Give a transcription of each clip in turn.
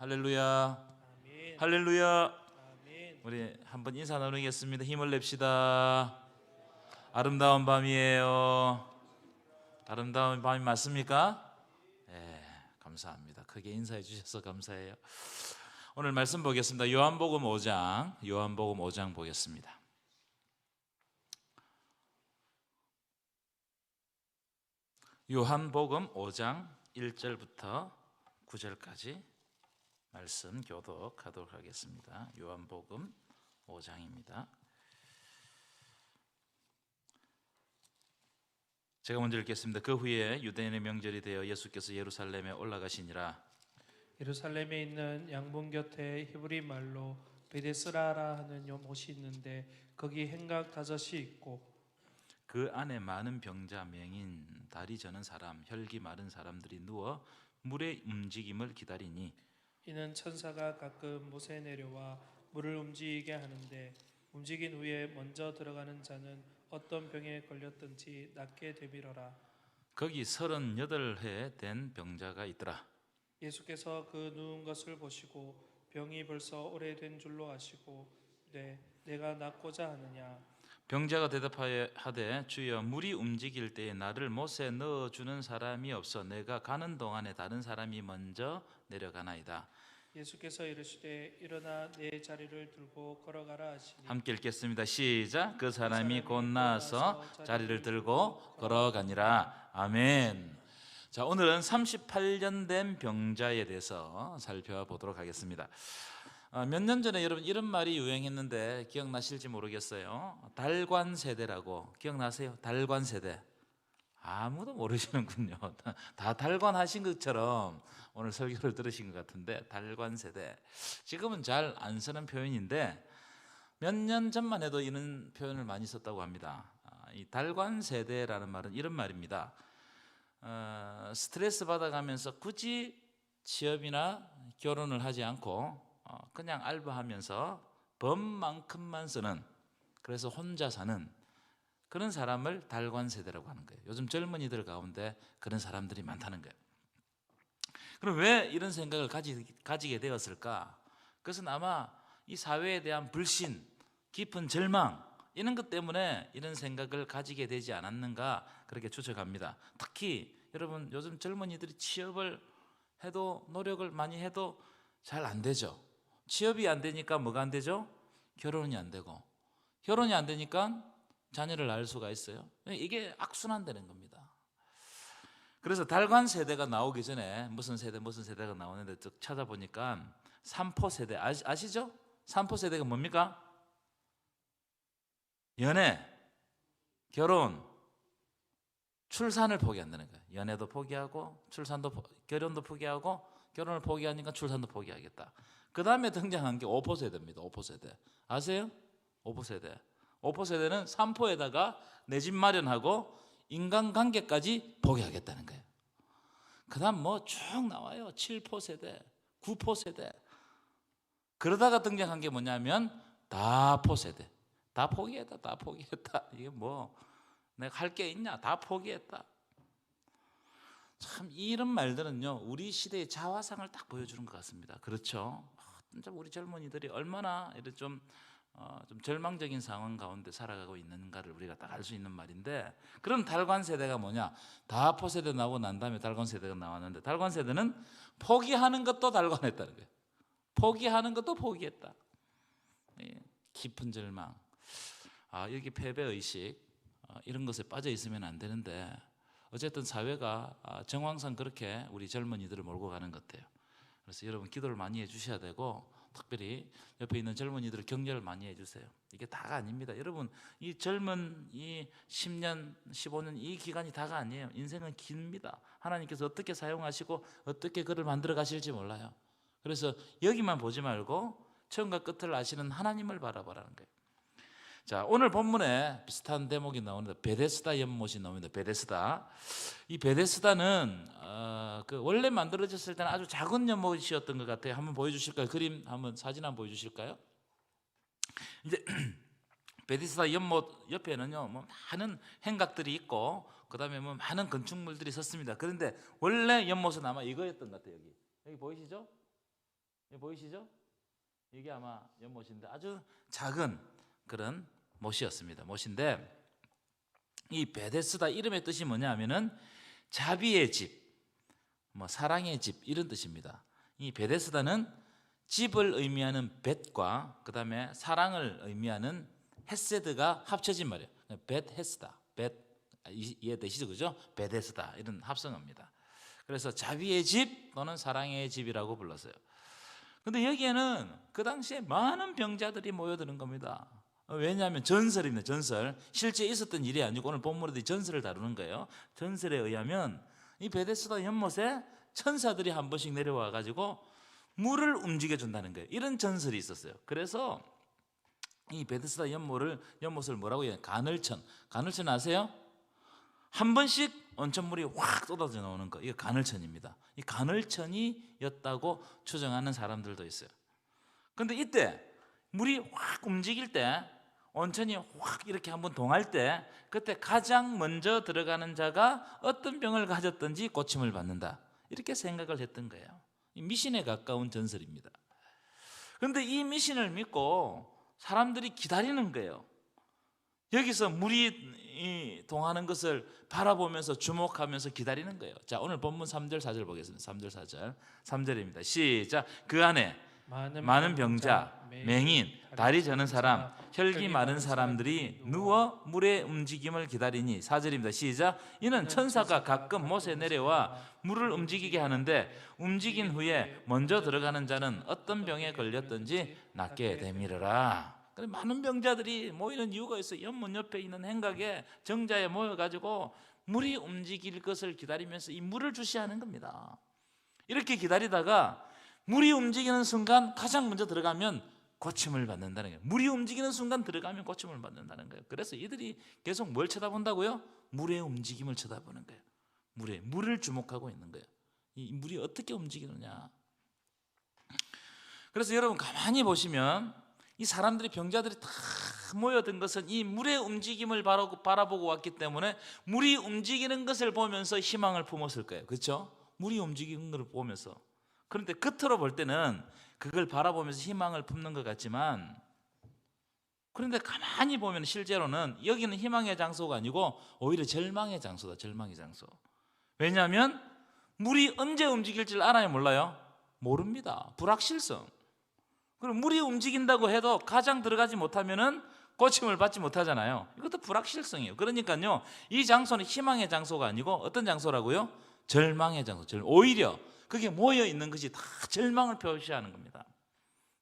할렐루야. 아멘. 할렐루야. 아멘. 우리 한번 인사 나누겠습니다. 힘을 냅시다. 아름다운 밤이에요. 아름다운 밤이 맞습니까? 네, 감사합니다. 크게 인사해 주셔서 감사해요. 오늘 말씀 보겠습니다. 요한복음 5장 보겠습니다. 요한복음 5장 1절부터 9절까지 말씀 교독하도록 하겠습니다. 요한복음 5장입니다. 제가 먼저 읽겠습니다. 그 후에 유대인의 명절이 되어 예수께서 예루살렘에 올라가시니라. 예루살렘에 있는 양문 곁에 히브리 말로 베데스라라 하는 못이 있는데 거기 행각 5이 있고 그 안에 많은 병자, 맹인, 다리 저는 사람, 혈기 마른 사람들이 누워 물의 움직임을 기다리니 이는 천사가 가끔 못에 내려와 물을 움직이게 하는데 움직인 후에 먼저 들어가는 자는 어떤 병에 걸렸든지 낫게 되밀어라. 거기 38해 된 병자가 있더라. 예수께서 그 누운 것을 보시고 병이 벌써 오래된 줄로 아시고 내가 낫고자 하느냐. 병자가 대답하되 주여 물이 움직일 때에 나를 못에 넣어주는 사람이 없어 내가 가는 동안에 다른 사람이 먼저 내려가나이다. 예수께서 이르시되 일어나 내 자리를 들고 걸어가라 하시니 함께 읽겠습니다. 시작. 그 사람이 곧 나아서 자리를 들고 걸어가니라. 아멘. 자, 오늘은 38년 된 병자에 대해서 살펴보도록 하겠습니다. 몇 년 전에 여러분 이런 말이 유행했는데 기억나실지 모르겠어요. 달관 세대라고. 기억나세요? 달관 세대. 아무도 모르시는군요. 다 달관하신 것처럼 오늘 설교를 들으신 것 같은데, 달관 세대. 지금은 잘 안 쓰는 표현인데 몇 년 전만 해도 이런 표현을 많이 썼다고 합니다. 이 달관 세대라는 말은 이런 말입니다. 스트레스 받아가면서 굳이 취업이나 결혼을 하지 않고 그냥 알바하면서 법만큼만 쓰는, 그래서 혼자 사는 그런 사람을 달관 세대라고 하는 거예요. 요즘 젊은이들 가운데 그런 사람들이 많다는 거예요. 그럼 왜 이런 생각을 가지게 되었을까? 그것은 아마 이 사회에 대한 불신, 깊은 절망, 이런 것 때문에 이런 생각을 가지게 되지 않았는가, 그렇게 추측합니다. 특히 여러분 요즘 젊은이들이 취업을 해도, 노력을 많이 해도 잘 안 되죠. 취업이 안 되니까 뭐가 안 되죠? 결혼이 안 되고, 결혼이 안 되니까 자녀를 낳을 수가 있어요. 이게 악순환되는 겁니다. 그래서 달관 세대가 나오기 전에 무슨 세대가 나오는데 쭉 찾아보니까 삼포 세대 아시죠? 삼포 세대가 뭡니까? 연애, 결혼, 출산을 포기한다는 거예요. 연애도 포기하고 결혼도 포기하고, 결혼을 포기하니까 출산도 포기하겠다. 그 다음에 등장한 게 오포 세대입니다. 오포 세대 아세요? 오포 세대. 오포 세대는 삼포에다가 내 집 마련하고 인간관계까지 포기하겠다는 거예요. 그 다음 뭐 쭉 나와요. 7포 세대, 9포 세대. 그러다가 등장한 게 뭐냐면 다포 세대. 다 포기했다. 이게 뭐 내가 할 게 있냐? 다 포기했다. 참 이런 말들은요, 우리 시대의 자화상을 딱 보여주는 것 같습니다. 그렇죠? 진짜 우리 젊은이들이 얼마나 이런 좀 절망적인 상황 가운데 살아가고 있는가를 우리가 딱 알 수 있는 말인데, 그럼 달관 세대가 뭐냐? 다포 세대 나오고 난 다음에 달관 세대가 나왔는데, 달관 세대는 포기하는 것도 달관했다는 거예요. 포기하는 것도 포기했다. 깊은 절망, 여기 패배의식, 이런 것에 빠져 있으면 안 되는데, 어쨌든 사회가 정황상 그렇게 우리 젊은이들을 몰고 가는 것 같아요. 그래서 여러분 기도를 많이 해주셔야 되고, 특별히 옆에 있는 젊은이들을 격려를 많이 해주세요. 이게 다가 아닙니다. 여러분 이 젊은 이 10년, 15년 이 기간이 다가 아니에요. 인생은 깁니다. 하나님께서 어떻게 사용하시고 어떻게 그를 만들어 가실지 몰라요. 그래서 여기만 보지 말고 처음과 끝을 아시는 하나님을 바라보라는 거예요. 자, 오늘 본문에 비슷한 대목이 나오는데 베데스다 연못이 나옵니다. 베데스다. 이 베데스다는 원래 만들어졌을 때는 아주 작은 연못이었던 것 같아요. 한번 보여주실까요? 그림 한번, 사진 한번 보여주실까요? 이제 베데스다 연못 옆에는요, 뭐 많은 행각들이 있고, 그 다음에 뭐 많은 건축물들이 섰습니다. 그런데 원래 연못은 아마 이거였던 것 같아요. 여기 보이시죠? 보이시죠? 이게 아마 연못인데 아주 작은 그런 못이었습니다. 못인데 이 베데스다 이름의 뜻이 뭐냐면은 자비의 집, 뭐 사랑의 집 이런 뜻입니다. 이 베데스다는 집을 의미하는 벳과 그 다음에 사랑을 의미하는 헤세드가 합쳐진 말이에요. 벳헤스다, 벳 이해되시죠, 그죠? 베데스다 이런 합성어입니다. 그래서 자비의 집 또는 사랑의 집이라고 불렀어요. 근데 여기에는 그 당시에 많은 병자들이 모여드는 겁니다. 왜냐하면 전설입니다. 전설. 실제 있었던 일이 아니고 오늘 본문에도 전설을 다루는 거예요. 전설에 의하면 이 베데스다 연못에 천사들이 한 번씩 내려와 가지고 물을 움직여 준다는 거예요. 이런 전설이 있었어요. 그래서 이 베데스다 연못을 뭐라고 해요? 간헐천. 간헐천 아세요? 한 번씩 온천물이 확 쏟아져 나오는 거. 이게 간헐천입니다. 이 간헐천이었다고 추정하는 사람들도 있어요. 근데 이때 물이 확 움직일 때, 온천이 확 이렇게 한번 동할 때, 그때 가장 먼저 들어가는 자가 어떤 병을 가졌든지 고침을 받는다, 이렇게 생각을 했던 거예요. 이 미신에 가까운 전설입니다. 그런데 이 미신을 믿고 사람들이 기다리는 거예요. 여기서 물이 동하는 것을 바라보면서 주목하면서 기다리는 거예요. 자, 오늘 본문 3절 4절 보겠습니다. 3절 4절 3절입니다. 시작. 그 안에 많은 병자, 맹인, 다리 저는 사람, 혈기 마른 사람들이 누워 물의 움직임을 기다리니. 4절입니다. 시작. 이는 천사가 가끔 못에 내려와 물을 움직이게 하는데 움직인 후에 먼저 들어가는 자는 어떤 병에 걸렸든지 낫게 되밀어라. 많은 병자들이 모이는 이유가 있어요. 연못 옆에 있는 행각에 정자에 모여가지고 물이 움직일 것을 기다리면서 이 물을 주시하는 겁니다. 이렇게 기다리다가 물이 움직이는 순간 가장 먼저 들어가면 고침을 받는다는 거예요. 물이 움직이는 순간 들어가면 고침을 받는다는 거예요. 그래서 이들이 계속 뭘 쳐다본다고요? 물의 움직임을 쳐다보는 거예요. 물을 주목하고 있는 거예요. 이 물이 어떻게 움직이느냐. 그래서 여러분 가만히 보시면 이 사람들이, 병자들이 다 모여든 것은 이 물의 움직임을 바라보고 왔기 때문에 물이 움직이는 것을 보면서 희망을 품었을 거예요. 그렇죠? 물이 움직이는 것을 보면서. 그런데 겉으로 볼 때는 그걸 바라보면서 희망을 품는 것 같지만, 그런데 가만히 보면 실제로는 여기는 희망의 장소가 아니고 오히려 절망의 장소다. 절망의 장소. 왜냐하면 물이 언제 움직일지 알아요, 몰라요? 모릅니다. 불확실성. 그럼 물이 움직인다고 해도 가장 들어가지 못하면은 고침을 받지 못하잖아요. 이것도 불확실성이에요. 그러니까요, 이 장소는 희망의 장소가 아니고 어떤 장소라고요? 절망의 장소. 오히려 그게 모여 있는 것이 다 절망을 표시하는 겁니다.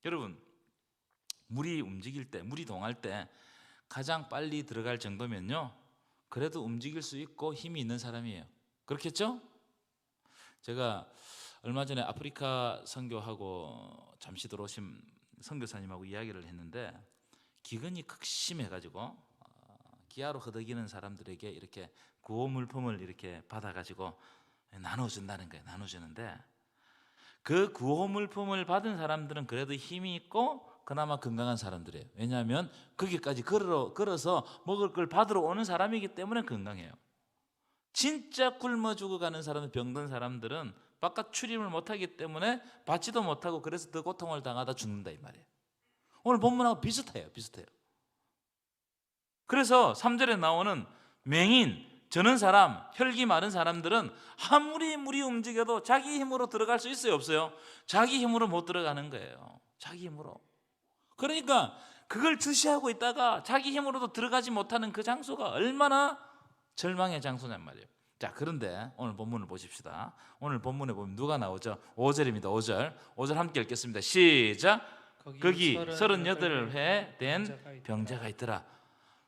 여러분, 물이 움직일 때, 물이 동할 때 가장 빨리 들어갈 정도면요, 그래도 움직일 수 있고 힘이 있는 사람이에요. 그렇겠죠? 제가 얼마 전에 아프리카 선교하고 잠시 들어오신 선교사님하고 이야기를 했는데, 기근이 극심해가지고 기아로 허덕이는 사람들에게 이렇게 구호 물품을 이렇게 받아가지고 나눠준다는 거예요. 나눠주는데 그 구호 물품을 받은 사람들은 그래도 힘이 있고 그나마 건강한 사람들이에요. 왜냐하면 거기까지 걸어서 먹을 걸 받으러 오는 사람이기 때문에 건강해요. 진짜 굶어 죽어가는 사람, 병든 사람들은 바깥 출입을 못하기 때문에 받지도 못하고 그래서 더 고통을 당하다 죽는다 이 말이에요. 오늘 본문하고 비슷해요. 그래서 3절에 나오는 맹인, 저는 사람, 혈기 마른 사람들은 아무리 물이 움직여도 자기 힘으로 들어갈 수 있어요, 없어요? 자기 힘으로 못 들어가는 거예요. 자기 힘으로. 그러니까 그걸 주시하고 있다가 자기 힘으로도 들어가지 못하는 그 장소가 얼마나 절망의 장소냔 말이에요. 자, 그런데 오늘 본문을 보십시다. 오늘 본문에 보면 누가 나오죠? 5절입니다. 5절 함께 읽겠습니다. 시작. 거기 38회 된 병자가 있더라.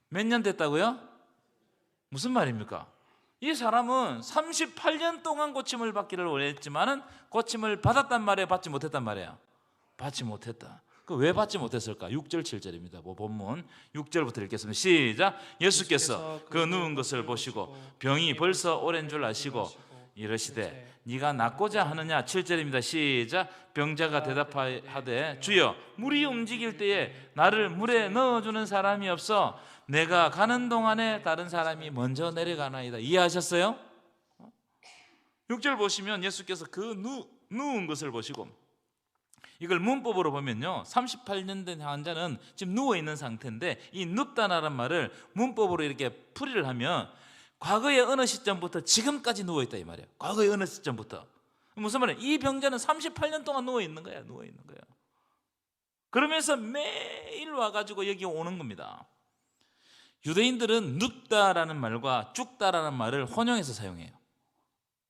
몇 년 됐다고요? 무슨 말입니까? 이 사람은 38년 동안 고침을 받기를 원했지만은 고침을 받았단 말이에요, 받지 못했단 말이에요? 받지 못했다. 그 왜 받지 못했을까? 6절 7절입니다. 본문 6절부터 읽겠습니다. 시작. 예수께서 그 누운 것을 보시고 병이 벌써 오랜 줄 아시고 이르시되 네가 낫고자 하느냐. 7절입니다. 시작. 병자가 대답하되 주여, 물이 움직일 때에 나를 물에 넣어주는 사람이 없어 내가 가는 동안에 다른 사람이 먼저 내려가나이다. 이해하셨어요? 6절 보시면 예수께서 그 누운 것을 보시고, 이걸 문법으로 보면요, 38년 된 환자는 지금 누워 있는 상태인데, 이 눕다라는 말을 문법으로 이렇게 풀이를 하면 과거의 어느 시점부터 지금까지 누워 있다 이 말이에요. 과거의 어느 시점부터. 무슨 말이에요? 이 병자는 38년 동안 누워 있는 거야, 누워 있는 거야. 그러면서 매일 와가지고 여기 오는 겁니다. 유대인들은 눕다라는 말과 죽다라는 말을 혼용해서 사용해요.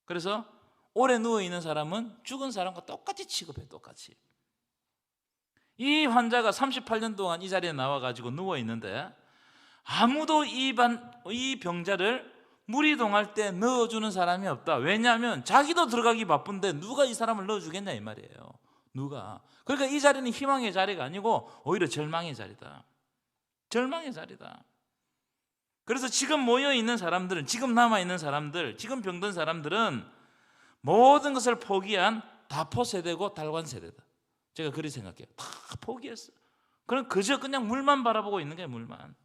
그래서 오래 누워 있는 사람은 죽은 사람과 똑같이 취급해, 똑같이. 이 환자가 38년 동안 이 자리에 나와가지고 누워 있는데 아무도 이 병자를 무리동할 때 넣어주는 사람이 없다. 왜냐하면 자기도 들어가기 바쁜데 누가 이 사람을 넣어주겠냐 이 말이에요. 누가? 그러니까 이 자리는 희망의 자리가 아니고 오히려 절망의 자리다. 절망의 자리다. 그래서 지금 모여있는 사람들은, 지금 남아있는 사람들, 지금 병든 사람들은 모든 것을 포기한 다포 세대고 달관 세대다. 제가 그리 생각해요. 다 포기했어. 그럼 그저 그냥 물만 바라보고 있는 거예요, 물만.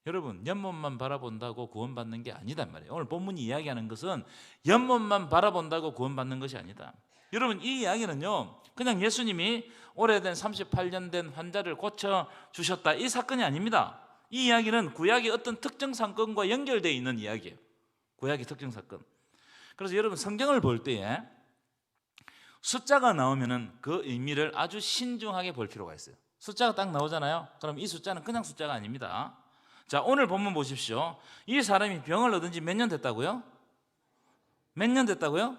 여러분, 연못만 바라본다고 구원받는 게 아니다 말이에요. 오늘 본문이 이야기하는 것은 연못만 바라본다고 구원받는 것이 아니다. 여러분, 이 이야기는요, 그냥 예수님이 오래된 38년 된 환자를 고쳐주셨다, 이 사건이 아닙니다. 이 이야기는 구약의 어떤 특정 사건과 연결되어 있는 이야기예요. 구약의 특정 사건. 그래서 여러분, 성경을 볼 때에 숫자가 나오면은 그 의미를 아주 신중하게 볼 필요가 있어요. 숫자가 딱 나오잖아요. 그럼 이 숫자는 그냥 숫자가 아닙니다. 자, 오늘 본문 보십시오. 이 사람이 병을 얻은 지 몇 년 됐다고요? 몇 년 됐다고요?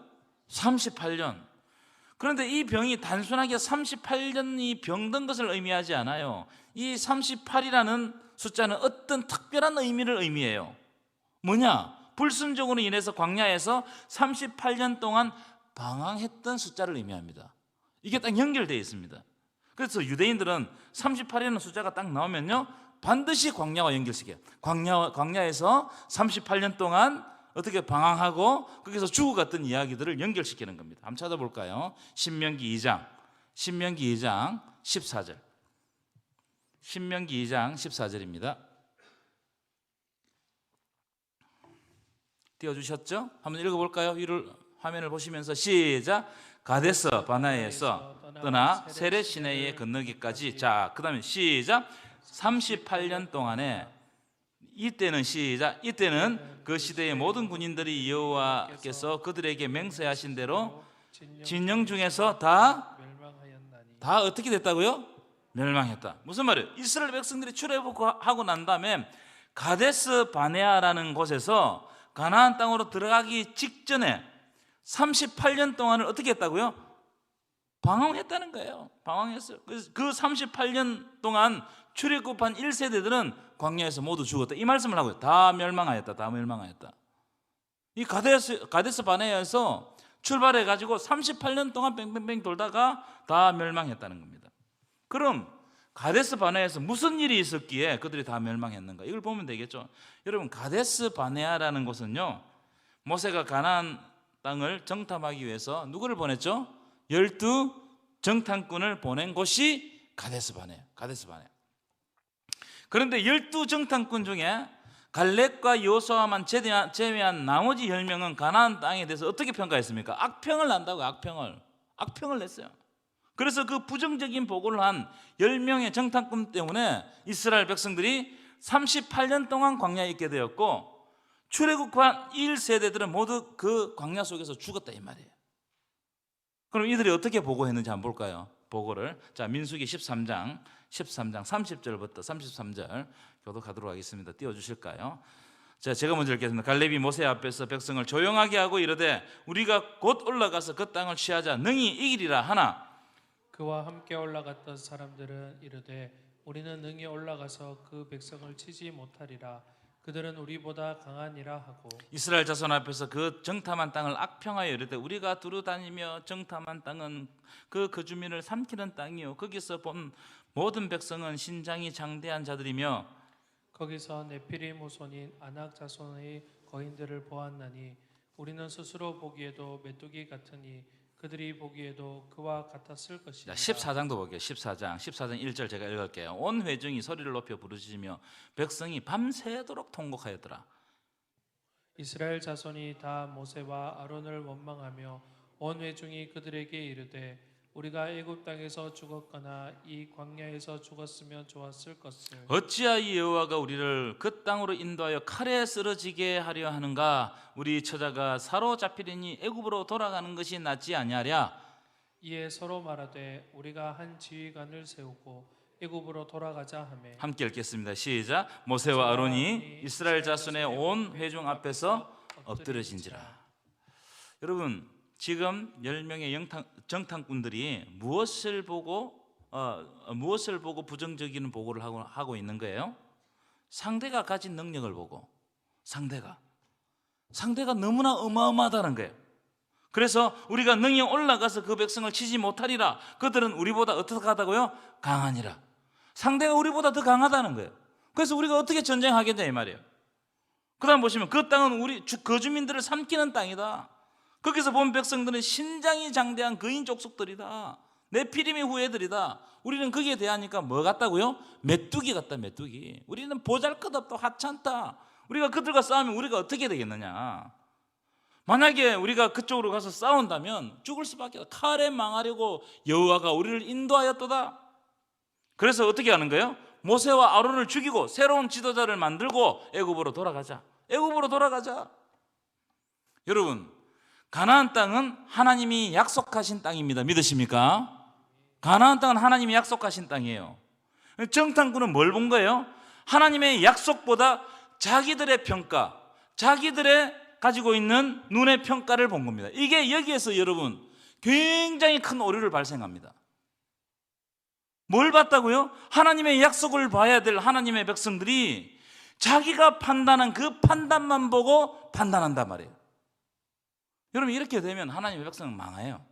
38년. 그런데 이 병이 단순하게 38년이 병든 것을 의미하지 않아요. 이 38이라는 숫자는 어떤 특별한 의미를 의미해요. 뭐냐? 불순종으로 인해서 광야에서 38년 동안 방황했던 숫자를 의미합니다. 이게 딱 연결되어 있습니다. 그래서 유대인들은 38이라는 숫자가 딱 나오면요, 반드시 광야와 연결시켜요. 광야에서 38년 동안 어떻게 방황하고 거기서 죽어갔던 이야기들을 연결시키는 겁니다. 한번 찾아볼까요? 신명기 2장 14절. 신명기 2장 14절입니다. 띄워주셨죠? 한번 읽어볼까요? 위를 화면을 보시면서 시작. 가데스 바네아에서 떠나 세렛 시내에 건너기까지. 자, 그 다음에 시작. 38년 동안에, 이때는 시작. 이때는 그 시대의 모든 군인들이 여호와께서 그들에게 맹세하신 대로 진영 중에서 다 어떻게 됐다고요? 멸망했다. 무슨 말이에요? 이스라엘 백성들이 출애굽하고 난 다음에 가데스 바네아라는 곳에서 가나안 땅으로 들어가기 직전에 38년 동안을 어떻게 했다고요? 방황했다는 거예요. 방황했어요. 그래서 그 38년 동안 출애굽한 1세대들은 광야에서 모두 죽었다, 이 말씀을 하고요. 다 멸망하였다. 다 멸망하였다. 이 가데스 바네아에서 출발해 가지고 38년 동안 뺑뺑뺑 돌다가 다 멸망했다는 겁니다. 그럼 가데스 바네아에서 무슨 일이 있었기에 그들이 다 멸망했는가? 이걸 보면 되겠죠. 여러분, 가데스 바네아라는 곳은요, 모세가 가나안 땅을 정탐하기 위해서 누구를 보냈죠? 12 정탐꾼을 보낸 곳이 가데스 바네아. 그런데 12 정탐꾼 중에 갈렙과 여호수아만 제외한 나머지 10명은 가나안 땅에 대해서 어떻게 평가했습니까? 악평을 난다고. 악평을 냈어요. 그래서 그 부정적인 보고를 한 10명의 정탐꾼 때문에 이스라엘 백성들이 38년 동안 광야에 있게 되었고, 출애굽한 1세대들은 모두 그 광야 속에서 죽었다 이 말이에요. 그럼 이들이 어떻게 보고했는지 한번 볼까요? 보고를. 자, 민수기 13장 30절부터 33절 교독하도록 하겠습니다. 띄워주실까요? 자, 제가 먼저 읽겠습니다. 갈렙이 모세 앞에서 백성을 조용하게 하고 이르되 우리가 곧 올라가서 그 땅을 취하자 능히 이기리라 하나, 그와 함께 올라갔던 사람들은 이르되 우리는 능히 올라가서 그 백성을 치지 못하리라. 그들은 우리보다 강하니라 하고, 이스라엘 자손 앞에서 그 정탐한 땅을 악평하여 이르되 우리가 두루 다니며 정탐한 땅은 그 주민을 삼키는 땅이요 거기서 본 모든 백성은 신장이 장대한 자들이며 거기서 네피림 후손인 아낙 자손의 거인들을 보았나니 우리는 스스로 보기에도 메뚜기 같으니 그들이 보기에도 그와 같았을 것이다. 14장도 볼게요. 14장 1절 제가 읽을게요. 온 회중이 소리를 높여 부르짖으며 백성이 밤새도록 통곡하였더라. 이스라엘 자손이 다 모세와 아론을 원망하며 온 회중이 그들에게 이르되 우리가 애굽 땅에서 죽었거나 이 광야에서 죽었으면 좋았을 것을. 어찌하여 여호와가 우리를 그 땅으로 인도하여 칼에 쓰러지게 하려 하는가? 우리 처자가 사로잡히리니 애굽으로 돌아가는 것이 낫지 아니하랴. 이에 서로 말하되 우리가 한 지휘관을 세우고 애굽으로 돌아가자 하매. 함께 읽겠습니다. 시작. 모세와 아론이 이스라엘 자손의 온 회중 앞에서 엎드려진지라. 여러분, 지금 10명의 정탐꾼들이 무엇을 보고 부정적인 보고를 하고 있는 거예요? 상대가 가진 능력을 보고, 상대가 너무나 어마어마하다는 거예요. 그래서 우리가 능히 올라가서 그 백성을 치지 못하리라. 그들은 우리보다 어떻게 하다고요? 강하니라. 상대가 우리보다 더 강하다는 거예요. 그래서 우리가 어떻게 전쟁하겠냐 이 말이에요. 그 다음 보시면 그 땅은 우리 거주민들을 삼키는 땅이다. 거기서 본 백성들은 신장이 장대한 거인 족속들이다. 네피림의 후예들이다. 우리는 거기에 대하니까 뭐 같다고요? 메뚜기 같다. 메뚜기. 우리는 보잘것없다. 하찮다. 우리가 그들과 싸우면 우리가 어떻게 되겠느냐. 만약에 우리가 그쪽으로 가서 싸운다면 죽을 수밖에 없다. 칼에 망하려고 여호와가 우리를 인도하였도다. 그래서 어떻게 하는 거예요? 모세와 아론을 죽이고 새로운 지도자를 만들고 애굽으로 돌아가자. 애굽으로 돌아가자. 여러분, 가나안 땅은 하나님이 약속하신 땅입니다. 믿으십니까? 가나안 땅은 하나님이 약속하신 땅이에요. 정탐꾼은 뭘 본 거예요? 하나님의 약속보다 자기들의 평가, 자기들의 가지고 있는 눈의 평가를 본 겁니다. 이게 여기에서 여러분 굉장히 큰 오류를 발생합니다. 뭘 봤다고요? 하나님의 약속을 봐야 될 하나님의 백성들이 자기가 판단한 그 판단만 보고 판단한단 말이에요. 여러분, 이렇게 되면 하나님의 백성은 망해요.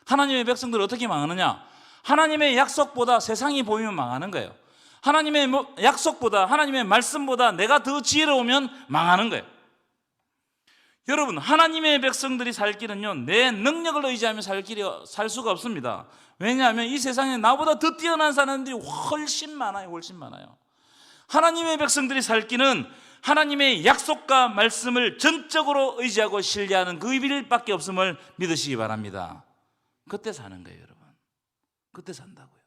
하나님의 백성들은 어떻게 망하느냐? 하나님의 약속보다 세상이 보이면 망하는 거예요. 하나님의 약속보다, 하나님의 말씀보다 내가 더 지혜로우면 망하는 거예요. 여러분, 하나님의 백성들이 살 길은요, 내 능력을 의지하며 살 수가 없습니다. 왜냐하면 이 세상에 나보다 더 뛰어난 사람들이 훨씬 많아요. 훨씬 많아요. 하나님의 백성들이 살 길은 하나님의 약속과 말씀을 전적으로 의지하고 신뢰하는 그 일밖에 없음을 믿으시기 바랍니다. 그때 사는 거예요, 여러분. 그때 산다고요.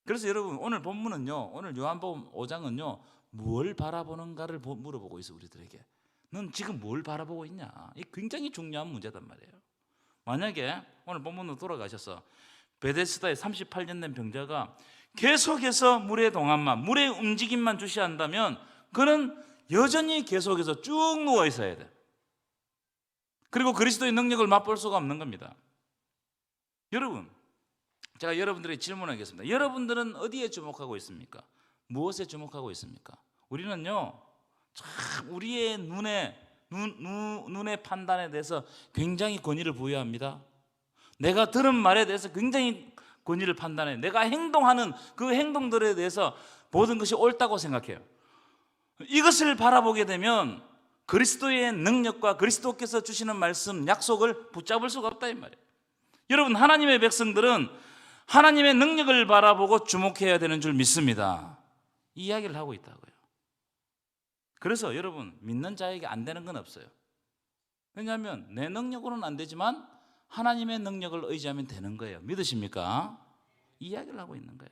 그래서 여러분, 오늘 본문은요, 오늘 요한복음 5장은요, 뭘 바라보는가를 물어보고 있어, 우리들에게. 넌 지금 뭘 바라보고 있냐? 이 굉장히 중요한 문제단 말이에요. 만약에 오늘 본문으로 돌아가셔서 베데스다에 38년 된 병자가 계속해서 물의 동안만, 물의 움직임만 주시한다면 그는 여전히 계속해서 쭉 누워 있어야 돼. 그리고 그리스도의 능력을 맛볼 수가 없는 겁니다. 여러분, 제가 여러분들에게 질문하겠습니다. 여러분들은 어디에 주목하고 있습니까? 무엇에 주목하고 있습니까? 우리는요, 참 우리의 눈의 판단에 대해서 굉장히 권위를 부여합니다. 내가 들은 말에 대해서 굉장히 권위를 판단해. 내가 행동하는 그 행동들에 대해서 모든 것이 옳다고 생각해요. 이것을 바라보게 되면 그리스도의 능력과 그리스도께서 주시는 말씀, 약속을 붙잡을 수가 없다 이 말이에요. 여러분, 하나님의 백성들은 하나님의 능력을 바라보고 주목해야 되는 줄 믿습니다. 이 이야기를 하고 있다고요. 그래서 여러분, 믿는 자에게 안 되는 건 없어요. 왜냐하면 내 능력으로는 안 되지만 하나님의 능력을 의지하면 되는 거예요. 믿으십니까? 이 이야기를 하고 있는 거예요.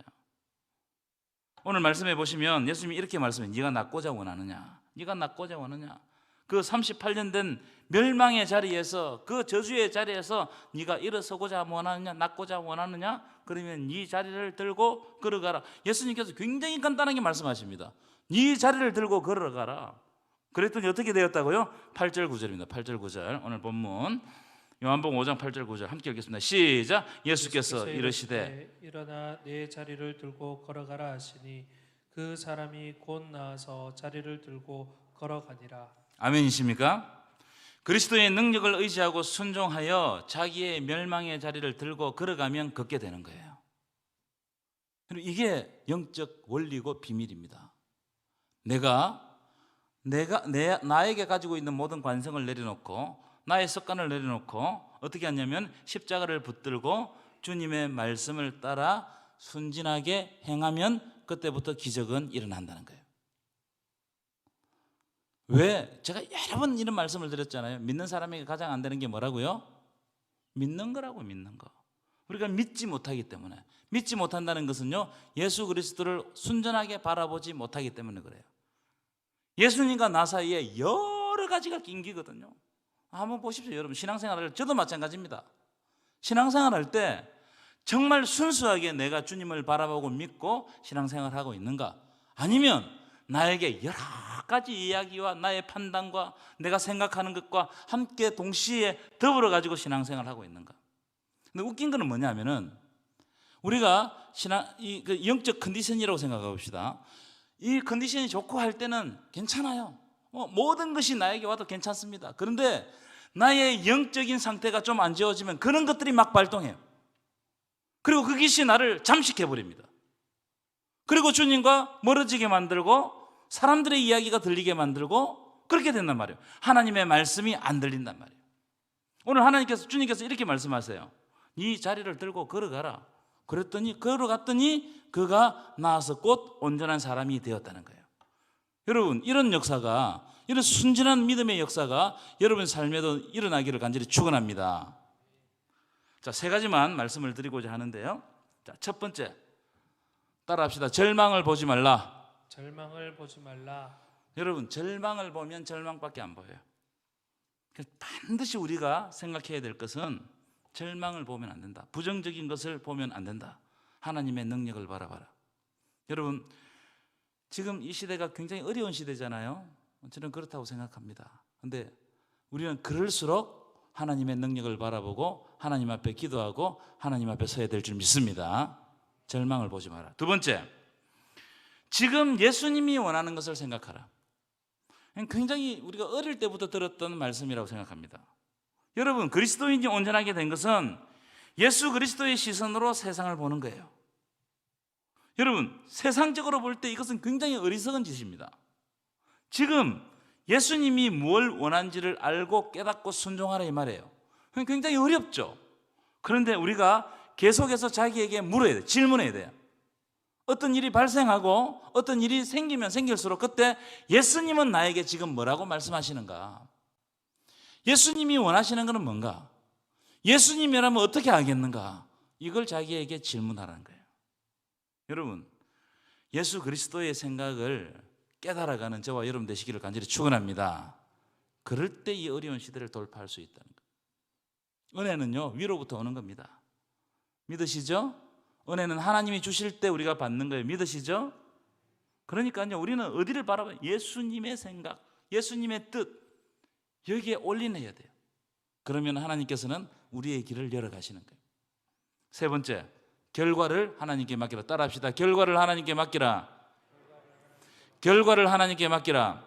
오늘 말씀해 보시면 예수님이 이렇게 말씀해요. 네가 낫고자 원하느냐? 네가 낫고자 원하느냐? 그 38년 된 멸망의 자리에서, 그 저주의 자리에서 네가 일어서고자 원하느냐? 낫고자 원하느냐? 그러면 네 자리를 들고 걸어가라. 예수님께서 굉장히 간단하게 말씀하십니다. 네 자리를 들고 걸어가라. 그랬더니 어떻게 되었다고요? 8절 9절입니다. 8절 9절 오늘 본문 요한복음 5장 8절 9절 함께 읽겠습니다. 시작. 예수께서 이르시되 일어나 내 자리를 들고 걸어가라 하시니 그 사람이 곧 나아서 자리를 들고 걸어가니라. 아멘이십니까? 그리스도의 능력을 의지하고 순종하여 자기의 멸망의 자리를 들고 걸어가면 걷게 되는 거예요. 이게 영적 원리고 비밀입니다. 나에게 가지고 있는 모든 관성을 내려놓고 나의 습관을 내려놓고 어떻게 하냐면 십자가를 붙들고 주님의 말씀을 따라 순진하게 행하면 그때부터 기적은 일어난다는 거예요. 왜? 제가 여러 번 이런 말씀을 드렸잖아요. 믿는 사람에게 가장 안 되는 게 뭐라고요? 믿는 거라고, 믿는 거. 우리가 믿지 못하기 때문에. 믿지 못한다는 것은요, 예수 그리스도를 순전하게 바라보지 못하기 때문에 그래요. 예수님과 나 사이에 여러 가지가 낑기거든요. 한번 보십시오. 여러분, 신앙생활을, 저도 마찬가지입니다. 신앙생활할 때 정말 순수하게 내가 주님을 바라보고 믿고 신앙생활하고 있는가? 아니면 나에게 여러 가지 이야기와 나의 판단과 내가 생각하는 것과 함께 동시에 더불어 가지고 신앙생활하고 있는가? 근데 웃긴 거는 뭐냐면은 우리가 그 영적 컨디션이라고 생각해 봅시다. 이 컨디션이 좋고 할 때는 괜찮아요. 모든 것이 나에게 와도 괜찮습니다. 그런데 나의 영적인 상태가 좀 안 좋아지면 그런 것들이 막 발동해요. 그리고 그것이 나를 잠식해 버립니다. 그리고 주님과 멀어지게 만들고 사람들의 이야기가 들리게 만들고 그렇게 된단 말이에요. 하나님의 말씀이 안 들린단 말이에요. 오늘 주님께서 이렇게 말씀하세요. 이 자리를 들고 걸어가라. 걸어갔더니 그가 나아서 곧 온전한 사람이 되었다는 거예요. 여러분, 이런 역사가, 이런 순진한 믿음의 역사가 여러분 삶에도 일어나기를 간절히 축원합니다. 자, 세 가지만 말씀을 드리고자 하는데요. 자, 첫 번째, 따라합시다. 절망을 보지 말라. 절망을 보지 말라. 여러분, 절망을 보면 절망밖에 안 보여요. 반드시 우리가 생각해야 될 것은 절망을 보면 안 된다. 부정적인 것을 보면 안 된다. 하나님의 능력을 바라봐라. 여러분, 지금 이 시대가 굉장히 어려운 시대잖아요. 저는 그렇다고 생각합니다. 그런데 우리는 그럴수록 하나님의 능력을 바라보고 하나님 앞에 기도하고 하나님 앞에 서야 될 줄 믿습니다. 절망을 보지 마라. 두 번째, 지금 예수님이 원하는 것을 생각하라. 굉장히 우리가 어릴 때부터 들었던 말씀이라고 생각합니다. 여러분, 그리스도인이 온전하게 된 것은 예수 그리스도의 시선으로 세상을 보는 거예요. 여러분, 세상적으로 볼 때 이것은 굉장히 어리석은 짓입니다. 지금 예수님이 뭘 원하는지를 알고 깨닫고 순종하라 이 말이에요. 굉장히 어렵죠. 그런데 우리가 계속해서 자기에게 물어야 돼요. 질문해야 돼요. 어떤 일이 발생하고 어떤 일이 생기면 생길수록 그때 예수님은 나에게 지금 뭐라고 말씀하시는가? 예수님이 원하시는 것은 뭔가? 예수님이라면 어떻게 하겠는가? 이걸 자기에게 질문하라는 거예요. 여러분, 예수 그리스도의 생각을 깨달아가는 저와 여러분 되시기를 간절히 축원합니다. 그럴 때 이 어려운 시대를 돌파할 수 있다는 거예요. 은혜는요, 위로부터 오는 겁니다. 믿으시죠? 은혜는 하나님이 주실 때 우리가 받는 거예요. 믿으시죠? 그러니까요, 우리는 어디를 바라봐요? 예수님의 생각, 예수님의 뜻, 여기에 올인해야 돼요. 그러면 하나님께서는 우리의 길을 열어가시는 거예요. 세 번째, 결과를 하나님께 맡기라. 따라합시다. 결과를 하나님께 맡기라. 결과를 하나님께 맡기라.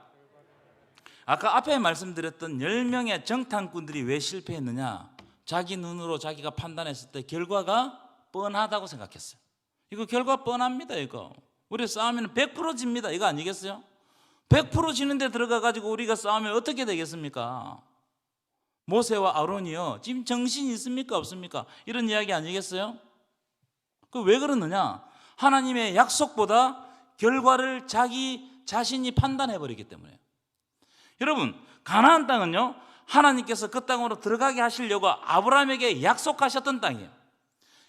아까 앞에 말씀드렸던 10명의 정탐꾼들이 왜 실패했느냐? 자기 눈으로 자기가 판단했을 때 결과가 뻔하다고 생각했어요. 이거 결과 뻔합니다. 이거 우리 싸우면 100% 집니다. 이거 아니겠어요? 100% 지는데 들어가가지고 우리가 싸우면 어떻게 되겠습니까? 모세와 아론이요, 지금 정신이 있습니까 없습니까? 이런 이야기 아니겠어요? 그 왜 그러느냐? 하나님의 약속보다 결과를 자기 자신이 판단해버리기 때문에. 여러분, 가나안 땅은요, 하나님께서 그 땅으로 들어가게 하시려고 아브라함에게 약속하셨던 땅이에요.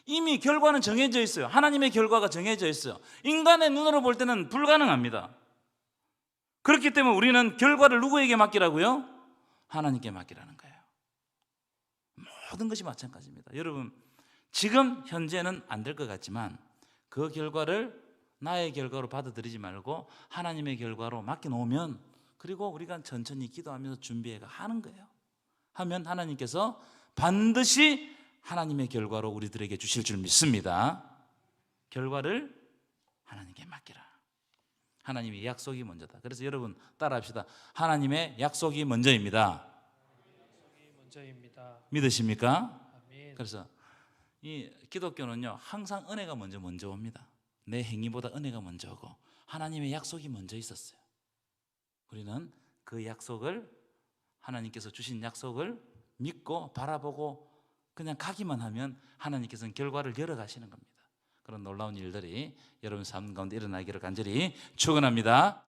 이미 결과는 정해져 있어요. 하나님의 결과가 정해져 있어요. 인간의 눈으로 볼 때는 불가능합니다. 그렇기 때문에 우리는 결과를 누구에게 맡기라고요? 하나님께 맡기라는 거예요. 모든 것이 마찬가지입니다. 여러분, 지금 현재는 안 될 것 같지만 그 결과를 나의 결과로 받아들이지 말고 하나님의 결과로 맡겨놓으면, 그리고 우리가 천천히 기도하면서 준비해가 하는 거예요. 하면 하나님께서 반드시 하나님의 결과로 우리들에게 주실 줄 믿습니다. 결과를 하나님께 맡기라. 하나님의 약속이 먼저다. 그래서 여러분 따라합시다. 하나님의 약속이 먼저입니다. 약속이 먼저입니다. 믿으십니까? 아멘. 그래서 이 기독교는요, 항상 은혜가 먼저 옵니다. 내 행위보다 은혜가 먼저 오고 하나님의 약속이 먼저 있었어요. 우리는 그 약속을, 하나님께서 주신 약속을 믿고 바라보고 그냥 가기만 하면 하나님께서는 결과를 열어가시는 겁니다. 그런 놀라운 일들이 여러분 삶 가운데 일어나기를 간절히 축원합니다.